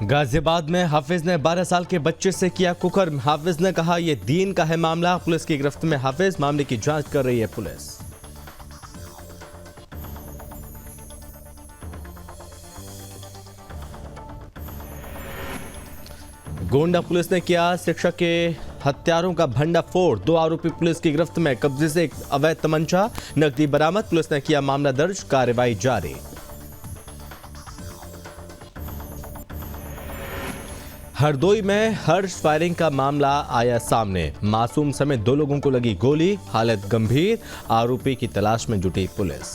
गाजियाबाद में हाफिज ने 12 साल के बच्चे से किया कुकर्म। हाफिज ने कहा यह दीन का है मामला। पुलिस की गिरफ्त में हाफिज, मामले की जांच कर रही है पुलिस। गोंडा पुलिस ने किया शिक्षक के हत्यारों का भंडाफोड़। 2 आरोपी पुलिस की गिरफ्त में। कब्जे से एक अवैध तमंचा, नकदी बरामद। पुलिस ने किया मामला दर्ज, कार्रवाई जारी। हरदोई में हर्ष फायरिंग का मामला आया सामने। मासूम समेत 2 लोगों को लगी गोली, हालत गंभीर। आरोपी की तलाश में जुटी पुलिस।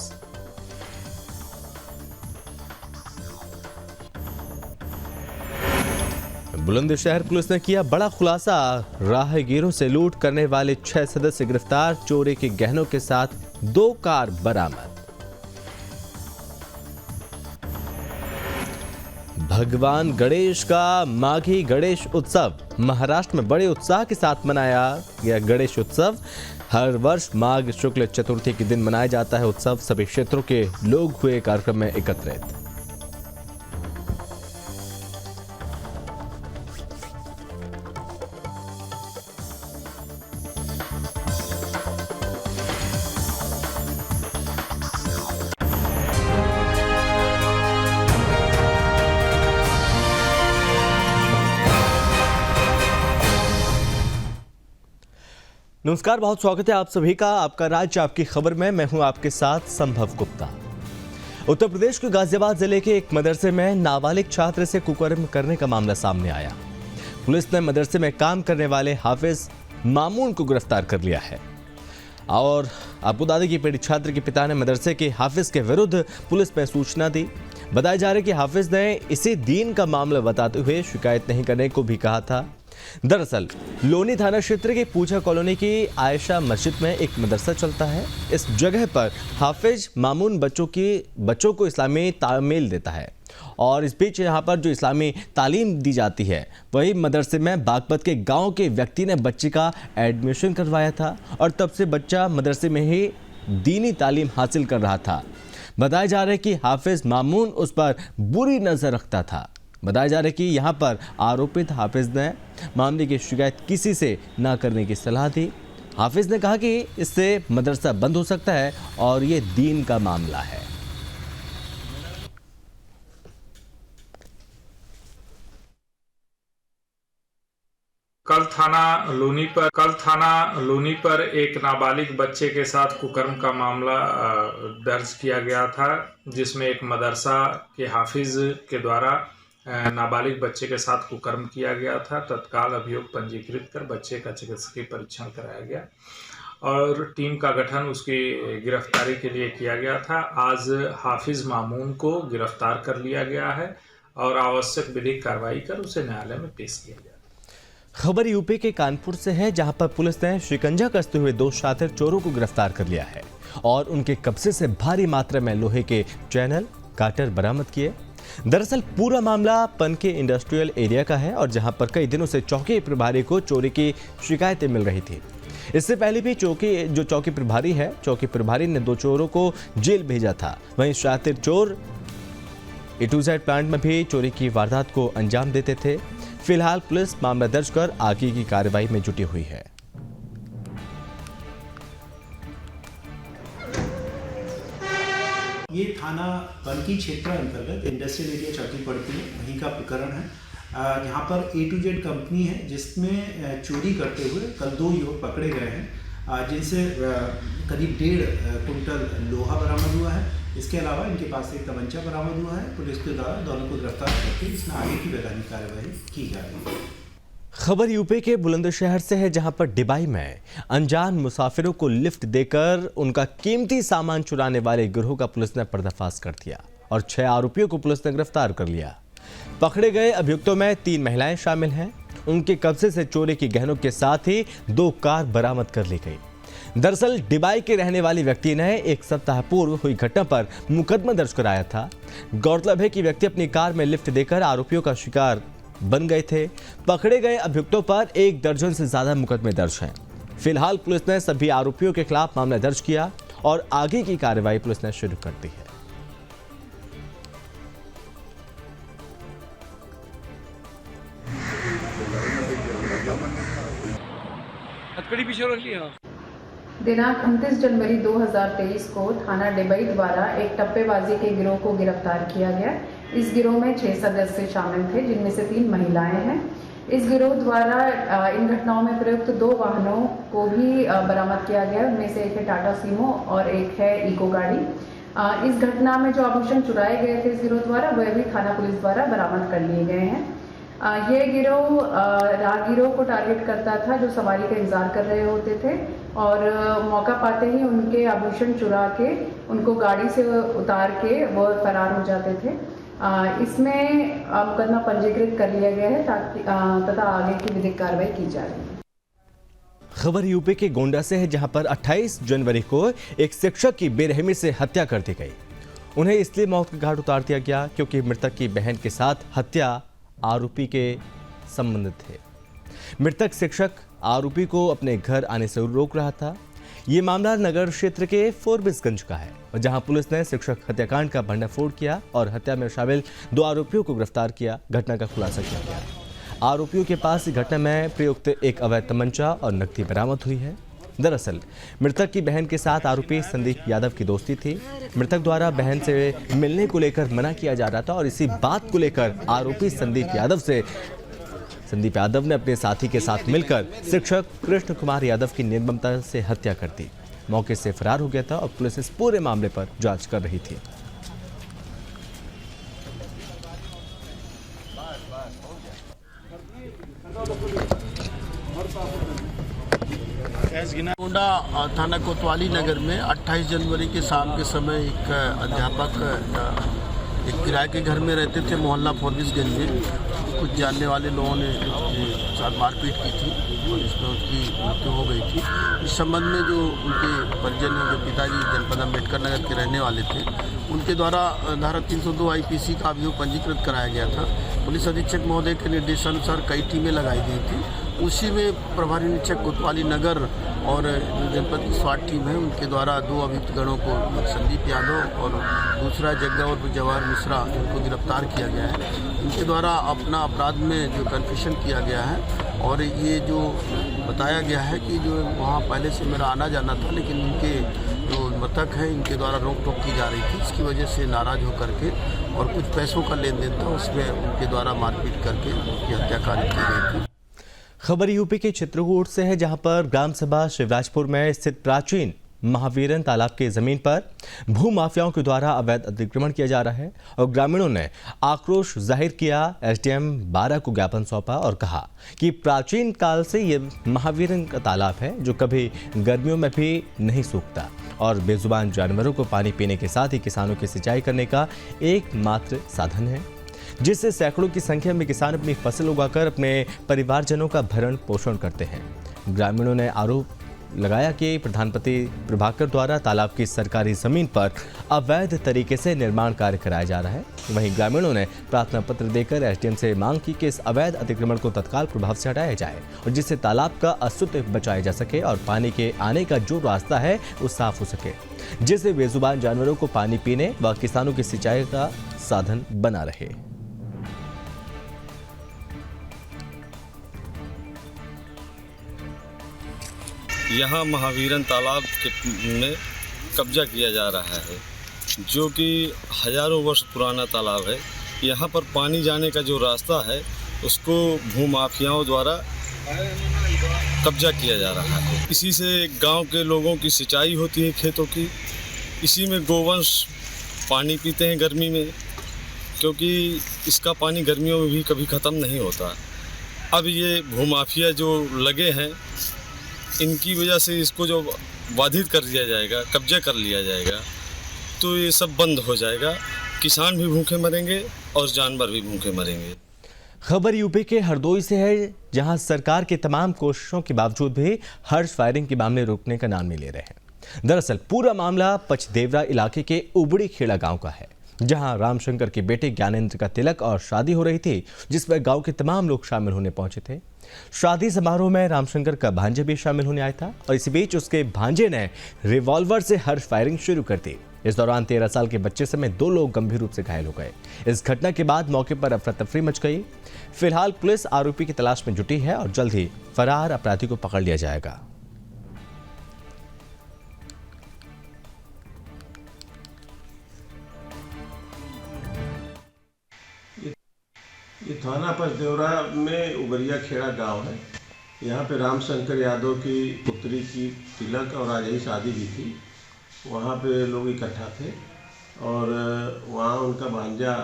बुलंदशहर पुलिस ने किया बड़ा खुलासा। राहगीरों से लूट करने वाले 6 सदस्य गिरफ्तार। चोरी के गहनों के साथ 2 कार बरामद। भगवान गणेश का माघी गणेश उत्सव। महाराष्ट्र में बड़े उत्साह के साथ मनाया गया गणेश उत्सव। हर वर्ष माघ शुक्ल चतुर्थी के दिन मनाया जाता है उत्सव। सभी क्षेत्रों के लोग हुए कार्यक्रम में एकत्रित। नमस्कार, बहुत स्वागत है आप सभी का आपका राज्य आपकी खबर में। मैं हूं आपके साथ संभव गुप्ता। उत्तर प्रदेश के गाजियाबाद जिले के एक मदरसे में नाबालिग छात्र से कुकर्म करने का मामला सामने आया। पुलिस ने मदरसे में काम करने वाले हाफिज मामून को गिरफ्तार कर लिया है। और आपको बता दें कि पीड़ित छात्र के पिता ने मदरसे के हाफिज के विरुद्ध पुलिस में सूचना दी। बताया जा रहा है कि हाफिज ने इसे दीन का मामला बताते हुए शिकायत नहीं करने को भी कहा था। दरअसल लोनी थाना क्षेत्र की पूजा कॉलोनी की आयशा मस्जिद में एक मदरसा चलता है। इस जगह पर हाफिज मामून बच्चों को इस्लामी तालीम देता है। और इस बीच यहाँ पर जो इस्लामी तालीम दी जाती है, वही मदरसे में बागपत के गांव के व्यक्ति ने बच्चे का एडमिशन करवाया था। और तब से बच्चा मदरसे में ही दीनी तालीम हासिल कर रहा था। बताया जा रहा है कि हाफिज मामून उस पर बुरी नजर रखता था। बताया जा रहा है कि यहाँ पर आरोपित हाफिज ने मामले की शिकायत किसी से ना करने की सलाह दी। हाफिज ने कहा कि इससे मदरसा बंद हो सकता है और ये दीन का मामला है। कल थाना लोनी पर एक नाबालिग बच्चे के साथ कुकर्म का मामला दर्ज किया गया था, जिसमें एक मदरसा के हाफिज के द्वारा नाबालिग बच्चे के साथ कुकर्म किया गया था। तत्काल अभियोग पंजीकृत कर बच्चे का चिकित्सकीय परीक्षण कराया गया और टीम का गठन उसकी गिरफ्तारी के लिए किया गया था। आज हाफिज मामून को गिरफ्तार कर लिया गया है और आवश्यक विधिक कार्रवाई कर उसे न्यायालय में पेश किया गया। खबर यूपी के कानपुर से है, जहां पर पुलिस ने शिकंजा कसते हुए 2 शातिर चोरों को गिरफ्तार कर लिया है और उनके कब्जे से भारी मात्रा में लोहे के चैनल काटर बरामद किए। दरअसल पूरा मामला पनके इंडस्ट्रियल एरिया का है और जहां पर कई दिनों से चौकी प्रभारी को चोरी की शिकायतें मिल रही थी। इससे पहले भी चौकी प्रभारी ने 2 चोरों को जेल भेजा था। वहीं शातिर चोर A2Z प्लांट में भी चोरी की वारदात को अंजाम देते थे। फिलहाल पुलिस मामला दर्ज कर आगे की कार्रवाई में जुटी हुई है। ये थाना पनकी क्षेत्र अंतर्गत इंडस्ट्रियल एरिया चौकी पड़ती है, वहीं का प्रकरण है। यहाँ पर A2Z कंपनी है, जिसमें चोरी करते हुए कल 2 युवक पकड़े गए हैं, जिनसे करीब 1.5 कुंटल लोहा बरामद हुआ है। इसके अलावा इनके पास एक तमंचा बरामद हुआ है। पुलिस के द्वारा दोनों को गिरफ्तार करके इसमें आगे की वैधानिक कार्रवाई की जा रही है। खबर यूपी के बुलंदशहर से है, जहां पर डिबाई में अनजान मुसाफिरों को लिफ्ट देकर उनका कीमती सामान चुराने वाले गिरोह का पुलिस ने पर्दाफाश कर दिया और 6 आरोपियों को पुलिस ने गिरफ्तार कर लिया। पकड़े गए अभियुक्तों में 3 महिलाएं शामिल हैं। उनके कब्जे से चोरी के गहनों के साथ ही 2 कार बरामद कर ली गई। दरअसल डिबाई के रहने वाली व्यक्ति ने 1 सप्ताह पूर्व हुई घटना पर मुकदमा दर्ज कराया था। गौरतलब है कि व्यक्ति अपनी कार में लिफ्ट देकर आरोपियों का शिकार बन गए थे। पकड़े गए अभियुक्तों पर 1 दर्जन से ज्यादा मुकदमे दर्ज हैं। फिलहाल पुलिस ने सभी आरोपियों के खिलाफ मामला दर्ज किया और आगे की कार्रवाई पुलिस ने शुरू कर दी है। हथकड़ी पीछे रख लिया। दिनांक 29 जनवरी 2023 को थाना डेबई द्वारा एक टप्पेबाजी के गिरोह को गिरफ्तार किया गया। इस गिरोह में 6 सदस्य शामिल थे, जिनमें से 3 महिलाएं हैं। इस गिरोह द्वारा इन घटनाओं में प्रयुक्त 2 वाहनों को भी बरामद किया गया। उनमें से एक है टाटा सीमो और एक है इको गाड़ी। इस घटना में जो आभूषण चुराए गए थे इस गिरोह द्वारा, वह भी थाना पुलिस द्वारा बरामद कर लिए गए हैं। ये गिरोह राहगीरों को टारगेट करता था जो सवारी का इंतजार कर रहे होते थे और मौका पाते ही उनके आभूषण चुरा के उनको गाड़ी से उतार के वो फरार हो जाते थे। इसमें मुकदमा पंजीकृत कर लिया गया है तथा आगे की विधिक कार्रवाई की जा रही है। खबर यूपी के गोंडा से है, जहां पर 28 जनवरी को एक शिक्षक की बेरहमी से हत्या कर दी गई। उन्हें इसलिए मौत के घाट उतार दिया गया क्योंकि मृतक की बहन के साथ हत्या आरोपी के संबंध थे। मृतक शिक्षक आरोपी को अपने घर आने से रोक रहा था। ये मामला नगर क्षेत्र के फोरबिसगंज का है, जहां पुलिस ने शिक्षक हत्याकांड का भंडाफोड़ किया और हत्या में शामिल 2 आरोपियों को गिरफ्तार किया। घटना का खुलासा किया गया। आरोपियों के पास घटना में प्रयुक्त एक अवैध तमंचा और नकदी बरामद हुई है। दरअसल मृतक की बहन के साथ आरोपी संदीप यादव की दोस्ती थी। मृतक द्वारा बहन से मिलने को लेकर मना किया जा रहा था और इसी बात को लेकर आरोपी संदीप यादव ने अपने साथी के साथ मिलकर शिक्षक कृष्ण कुमार यादव की निर्ममता से हत्या कर दी। मौके से फरार हो गया था और पुलिस इस पूरे मामले पर जांच कर रही थी। गोंडा थाना कोतवाली नगर में 28 जनवरी के शाम के समय एक अध्यापक एक किराए के घर में रहते थे मोहल्ला फोरबिसगंज में। कुछ जानने वाले लोगों ने साथ मारपीट की थी और इसमें उसकी मृत्यु हो गई थी। इस संबंध में जो उनके परिजन हैं, जो पिताजी जनपद अम्बेडकर नगर के रहने वाले थे, उनके द्वारा धारा 302 IPC का अभियोग पंजीकृत कराया गया था। पुलिस अधीक्षक महोदय के निर्देशानुसार कई टीमें लगाई गई थी। उसी में प्रभारी निरीक्षक कोतवाली नगर और जनपद की स्वाट टीम है, उनके द्वारा 2 अभियुक्त गणों को, संदीप यादव और दूसरा जग्गा और जवाहर मिश्रा, इनको गिरफ्तार किया गया है। इनके द्वारा अपना अपराध में जो कन्फेशन किया गया है और ये जो बताया गया है कि जो वहाँ पहले से मेरा आना जाना था, लेकिन इनके जो मृतक है इनके द्वारा रोक टोक की जा रही थी। इसकी वजह से नाराज होकर के और कुछ पैसों का लेन देन था, उसमें उनके द्वारा मारपीट करके उनकी हत्याकांड की गई थी। खबर यूपी के चित्रकूट से है, जहां पर ग्राम सभा शिवराजपुर में स्थित प्राचीन महावीरन तालाब की जमीन पर भूमाफियाओं के द्वारा अवैध अतिक्रमण किया जा रहा है और ग्रामीणों ने आक्रोश जाहिर किया। SDM 12 को ज्ञापन सौंपा और कहा कि प्राचीन काल से ये महावीरन का तालाब है जो कभी गर्मियों में भी नहीं सूखता और बेजुबान जानवरों को पानी पीने के साथ ही किसानों की सिंचाई करने का एकमात्र साधन है, जिससे सैकड़ों की संख्या में किसान अपनी फसल उगाकर अपने परिवारजनों का भरण पोषण करते हैं। ग्रामीणों ने आरोप लगाया कि प्रधानमंत्री प्रभाकर द्वारा तालाब की सरकारी जमीन पर अवैध तरीके से निर्माण कार्य कराया जा रहा है। वहीं ग्रामीणों ने प्रार्थना पत्र देकर SDM से मांग की कि इस अवैध अतिक्रमण को तत्काल प्रभाव से हटाया जाए और जिससे तालाब का अस्तित्व बचाया जा सके और पानी के आने का जो रास्ता है वो साफ हो सके, जिससे बेजुबान जानवरों को पानी पीने व किसानों की सिंचाई का साधन बना रहे। यहाँ महावीरन तालाब में कब्जा किया जा रहा है, जो कि हजारों वर्ष पुराना तालाब है। यहाँ पर पानी जाने का जो रास्ता है उसको भूमाफियाओं द्वारा कब्जा किया जा रहा है। इसी से गांव के लोगों की सिंचाई होती है खेतों की, इसी में गोवंश पानी पीते हैं गर्मी में, क्योंकि इसका पानी गर्मियों में भी कभी ख़त्म नहीं होता। अब ये भूमाफिया जो लगे हैं, इनकी वजह से इसको जो बाधित कर दिया जाएगा, कब्जा कर लिया जाएगा, तो ये सब बंद हो जाएगा। किसान भी भूखे मरेंगे और जानवर भी भूखे मरेंगे। खबर यूपी के हरदोई से है, जहां सरकार के तमाम कोशिशों के बावजूद भी हर्ष फायरिंग के मामले रोकने का नाम नहीं ले रहे हैं। दरअसल पूरा मामला पचदेवरा इलाके के उबड़ी खेड़ा गांव का है, जहां रामशंकर के बेटे ज्ञानेंद्र का तिलक और शादी हो रही थी, जिसमें गांव के तमाम लोग शामिल होने पहुंचे थे। शादी समारोह में रामशंकर का भांजे भी शामिल होने आया था और इसी बीच उसके भांजे ने रिवॉल्वर से हर्ष फायरिंग शुरू कर दी। इस दौरान 13 साल के बच्चे समेत 2 लोग गंभीर रूप से घायल हो गए। इस घटना के बाद मौके पर अफरा तफरी मच गई। फिलहाल पुलिस आरोपी की तलाश में जुटी है और जल्द ही फरार अपराधी को पकड़ लिया जाएगा। ये थाना पचदेवरा में उबरिया खेड़ा गांव है। यहाँ पे रामशंकर यादव की पुत्री की तिलक और आज ही शादी भी थी। वहाँ पे लोग इकट्ठा थे और वहाँ उनका भांजा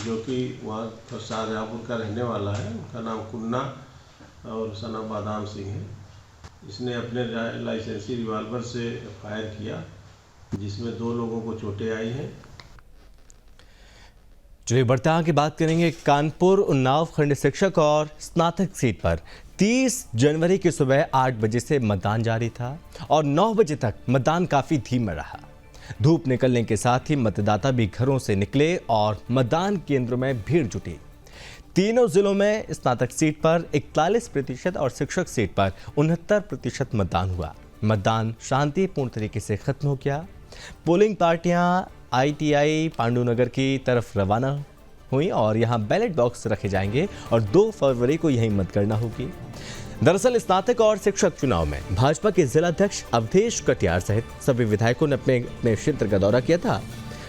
जो कि वहाँ शाहजहाँपुर का रहने वाला है, उनका नाम कुन्ना और सना बादाम सिंह है। इसने अपने लाइसेंसी रिवाल्वर से फायर किया जिसमें 2 लोगों को चोटें आई हैं। चलिए बढ़ते आगे बात करेंगे कानपुर उन्नाव खंड शिक्षक और स्नातक सीट पर 30 जनवरी की सुबह 8 बजे से मतदान जारी था और 9 बजे तक मतदान काफी धीमा रहा। धूप निकलने के साथ ही मतदाता भी घरों से निकले और मतदान केंद्रों में भीड़ जुटी। तीनों जिलों में स्नातक सीट पर 41% और शिक्षक सीट पर 69% मतदान हुआ। मतदान शांतिपूर्ण तरीके से खत्म हो गया। पोलिंग पार्टियां ITI पांडुनगर की तरफ रवाना हुई और यहां बैलेट बॉक्स रखे जाएंगे और 2 फरवरी को यहीं मतगणना होगी। दरअसल स्नातक और शिक्षक चुनाव में भाजपा के जिलाध्यक्ष अवधेश कटियार सहित सभी विधायकों ने अपने क्षेत्र का दौरा किया था।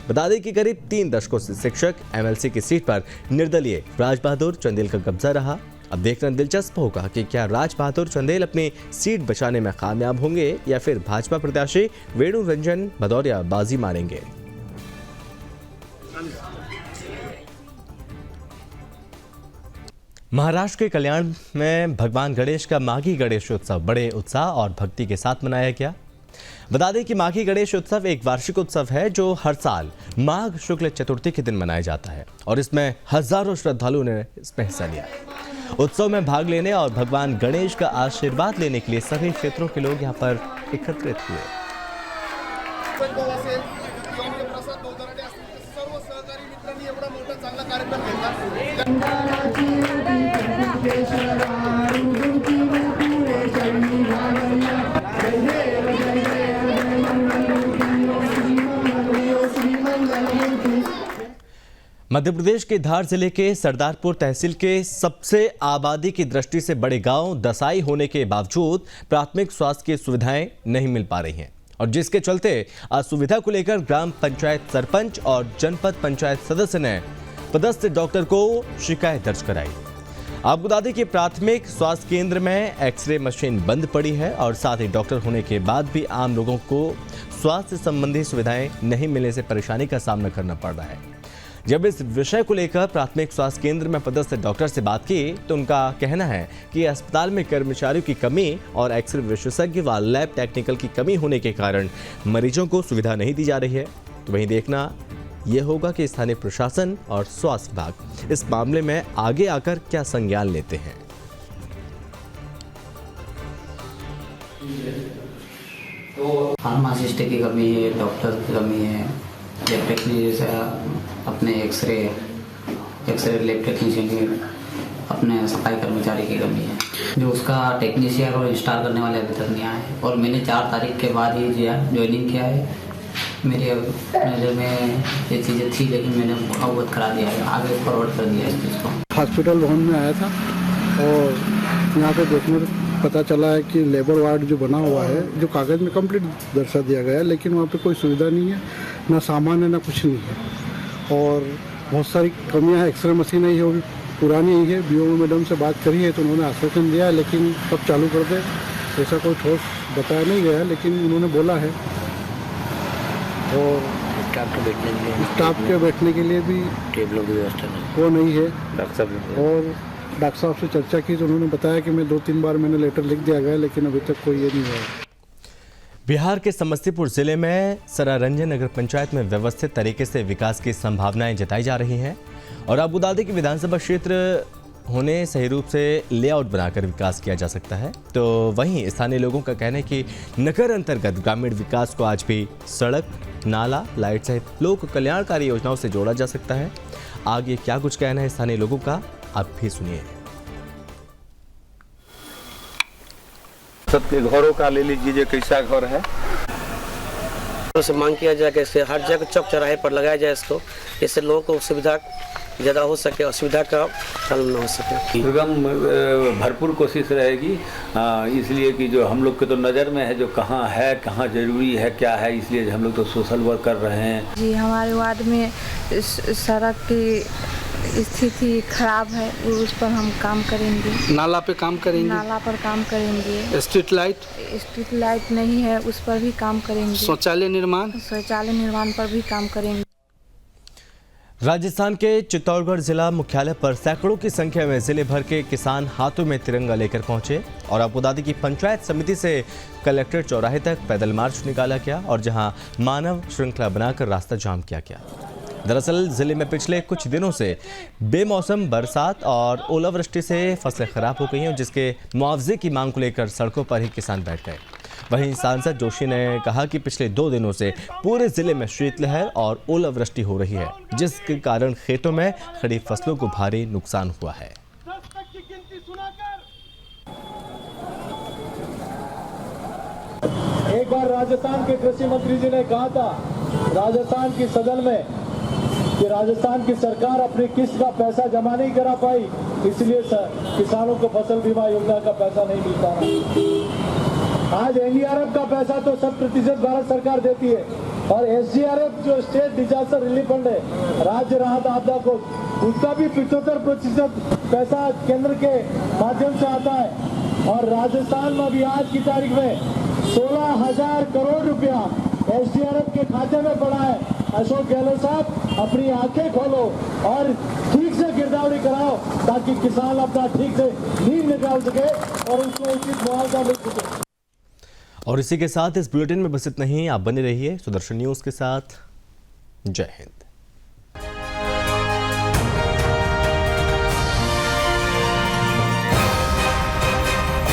बता दें कि करीब 3 दशकों से शिक्षक MLC की सीट पर निर्दलीय राजबहादुर चंदेल का कब्जा रहा। अब देखना दिलचस्प होगा कि क्या राजबहादुर चंदेल अपनी सीट बचाने में कामयाब होंगे या फिर भाजपा प्रत्याशी वेणु रंजन भदौरिया बाजी मारेंगे। महाराष्ट्र के कल्याण में भगवान गणेश का माघी गणेश उत्सव बड़े उत्साह और भक्ति के साथ मनाया गया। बता दें कि माघी गणेश उत्सव एक वार्षिक उत्सव है जो हर साल माघ शुक्ल चतुर्थी के दिन मनाया जाता है और इसमें हजारों श्रद्धालुओं ने इसमें हिस्सा लिया। उत्सव में भाग लेने और भगवान गणेश का आशीर्वाद लेने के लिए सभी क्षेत्रों के लोग यहाँ पर एकत्रित हुए। मध्य प्रदेश के धार जिले के सरदारपुर तहसील के सबसे आबादी की दृष्टि से बड़े गांव दसाई होने के बावजूद प्राथमिक स्वास्थ्य की सुविधाएं नहीं मिल पा रही हैं और जिसके चलते असुविधा को लेकर ग्राम पंचायत सरपंच और जनपद पंचायत सदस्य ने पदस्थ डॉक्टर को शिकायत दर्ज कराई। आपको बता दें कि प्राथमिक स्वास्थ्य केंद्र में एक्सरे मशीन बंद पड़ी है और साथ ही डॉक्टर होने के बाद भी आम लोगों को स्वास्थ्य संबंधी सुविधाएं नहीं मिलने से परेशानी का सामना करना पड़ रहा है। जब इस विषय को लेकर प्राथमिक स्वास्थ्य केंद्र में पदस्थ डॉक्टर से बात की तो उनका कहना है कि अस्पताल में कर्मचारियों की कमी और एक्सरे विशेषज्ञ व लैब टेक्निकल की कमी होने के कारण मरीजों को सुविधा नहीं दी जा रही है। तो वहीं देखना यह होगा कि स्थानीय प्रशासन और स्वास्थ्य विभाग इस मामले में आगे आकर क्या संज्ञान लेते हैं। तो फार्मासिस्ट की कमी है, डॉक्टर की कमी है, लैब टेक्नीशियन अपने एक्सरे लैब टेक्नीशियन की, अपने सफाई कर्मचारी की कमी है जो उसका टेक्नीशियन और इंस्टॉल करने वाले अभी तक नहीं आए और मैंने 4 तारीख के बाद ही ज्वाइनिंग किया है। मेरे नज़र में ये चीज़ें थी लेकिन मैंने अवगत करा दिया है, आगे फॉरवर्ड कर दिया इस चीज़ को। हॉस्पिटल भवन में आया था और यहाँ पे देखने पता चला है कि लेबर वार्ड जो बना हुआ है जो कागज़ में कंप्लीट दर्शा दिया गया है लेकिन वहाँ पे कोई सुविधा नहीं है, ना सामान है ना कुछ नहीं है और बहुत सारी कमियाँ हैं। एक्सरे मशीन है वो भी पुरानी ही है। BO मैडम से बात करी है तो उन्होंने आश्वासन दिया है लेकिन कब चालू कर दे ऐसा कोई ठोस बताया नहीं गया लेकिन उन्होंने बोला है। और स्टाफ के बैठने के लिए भी टेबलों की व्यवस्था नहीं, वो नहीं है। और डॉक्टर साहब से चर्चा की तो उन्होंने बताया कि मैं 2-3 बार मैंने लेटर लिख दिया गया लेकिन अभी तक कोई ये नहीं हुआ। बिहार के समस्तीपुर जिले में सरारंजन नगर पंचायत में व्यवस्थित तरीके से विकास की संभावनाएं जताई जा रही हैं और आपको बता दें कि विधानसभा क्षेत्र होने सही रूप से लेआउट बनाकर विकास किया जा सकता है। तो वहीं स्थानीय लोगों का कहना है कि नगर अंतर्गत ग्रामीण विकास को आज भी सड़क, नाला, लाइट सहित लोक कल्याणकारी योजनाओं से जोड़ा जा सकता है। आगे क्या कुछ कहना है स्थानीय लोगों का आप भी सुनिए। सबके घरों का ले लीजिए, कैसा घर है तो से मांग किया जाए कि हर जगह चौक चौराहे पर लगाया जाए इसको, इससे लोगों को सुविधा ज़्यादा हो सके, असुविधा का पालन न हो सके। एकदम भरपूर कोशिश रहेगी इसलिए कि जो हम लोग के तो नज़र में है जो कहाँ है, कहाँ ज़रूरी है, क्या है, इसलिए हम लोग तो सोशल वर्क कर रहे हैं। जी हमारे वार्ड में सड़क की स्थिति खराब है, उस पर हम काम करेंगे। नाला पे काम करेंगे? नाला पर काम करेंगे। स्ट्रीट लाइट नहीं है, उस पर भी काम करेंगे। शौचालय निर्माण पर भी काम करेंगे। राजस्थान के चित्तौड़गढ़ जिला मुख्यालय पर सैकड़ों की संख्या में जिले भर के किसान हाथों में तिरंगा लेकर पहुंचे और अबुदादी की पंचायत समिति से कलेक्ट्रेट चौराहे तक पैदल मार्च निकाला गया और जहां मानव श्रृंखला बनाकर रास्ता जाम किया गया। दरअसल जिले में पिछले कुछ दिनों से बेमौसम बरसात और ओलावृष्टि से फसलें खराब हो गई हैं, जिसके मुआवजे की मांग को लेकर सड़कों पर ही किसान बैठ गए। वहीं सांसद जोशी ने कहा कि पिछले 2 दिनों से पूरे जिले में शीतलहर और ओलावृष्टि हो रही है, जिसके कारण खेतों में खड़ी फसलों को भारी नुकसान हुआ है। एक बार राजस्थान के कृषि मंत्री जी ने कहा था राजस्थान की सदन में कि राजस्थान की सरकार अपनी किस्त का पैसा जमा नहीं करा पाई, इसलिए किसानों को फसल बीमा योजना का पैसा नहीं मिल पा रहा। आज एनडीआरएफ का पैसा तो 100% भारत सरकार देती है और एसडीआरएफ जो स्टेट डिजास्टर रिलीफ फंड है, राज्य राहत आपदा को, उसका भी 75% पैसा केंद्र के माध्यम से आता है। और राजस्थान में भी आज की तारीख में 16,000 करोड़ रुपया एसडीआरएफ के खाते में पड़ा है। अशोक गहलोत साहब, अपनी आंखें खोलो और ठीक से गिरदावरी कराओ ताकि किसान अपना ठीक से नींद निकाल सके और उसको उचित मुआवजा मिल सके। और इसी के साथ इस बुलेटिन में बस इतना ही। आप बने रहिए सुदर्शन न्यूज़ के साथ। जय हिंद।